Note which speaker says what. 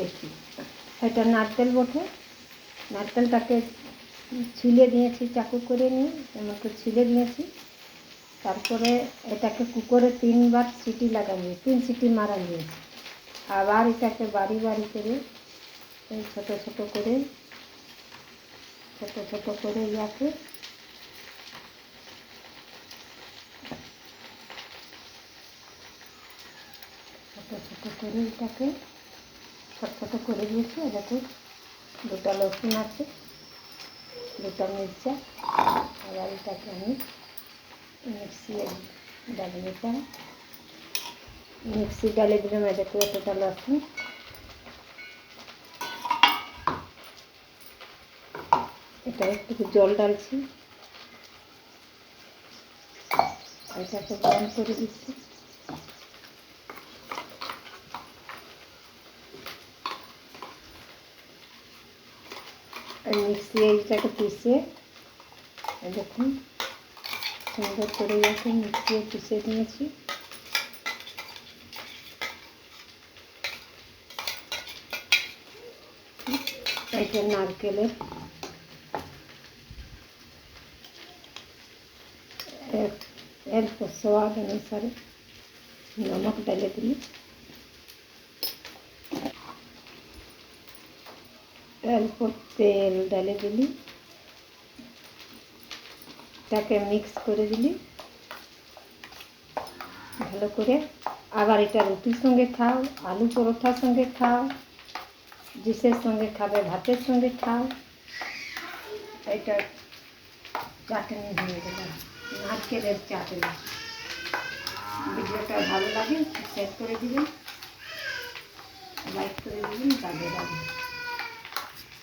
Speaker 1: দেখি, এটা নারকেল বটে। নারকেলটাকে ছিলে নিয়েছি, চাকু করে নিয়ে এমনকি ছিলে নিয়েছি। তারপরে এটাকে কুকারে 3বার সিটি লাগানো, 3 সিটি মারা নিয়েছি। আবার এটাকে বাড়ি বাড়ি করে ছোটো ছোটো করে ইয়াকে ছোটো ছোটো করে এটাকে ছোটো ছোটো করে দিয়েছি। এটাকে 2টা রসুন আছে, 2টা মির্চা। আবার এটাকে আমি মিক্সি ডালে দিলাম। এটাকে এতটা রসুন, এটা একটু জল ডালছি, এটাকে গরম করে দিচ্ছি। মিক্সি এইটাকে পিষে দেখুন সুন্দর করে এটাকে মিক্সি পিষে নিয়েছি। এটা নারকেলের অল্প স্বাদ অনুসারে নমক ডালে দিই, অল্প তেল ডালে দিলি, এটাকে মিক্স করে দিলি ভালো করে। আবার এটা রুটির সঙ্গে খাও, আলু পরোটার সঙ্গে খাও, ডিশের সঙ্গে খাবে, ভাতের সঙ্গে খাও। এটা চাটনি হয়ে গেল, নারকেলের চাটনি। ভিডিওটা ভালো লাগে শেয়ার করে দিবেন, লাইক করে দিবেন, কাজে লাগে।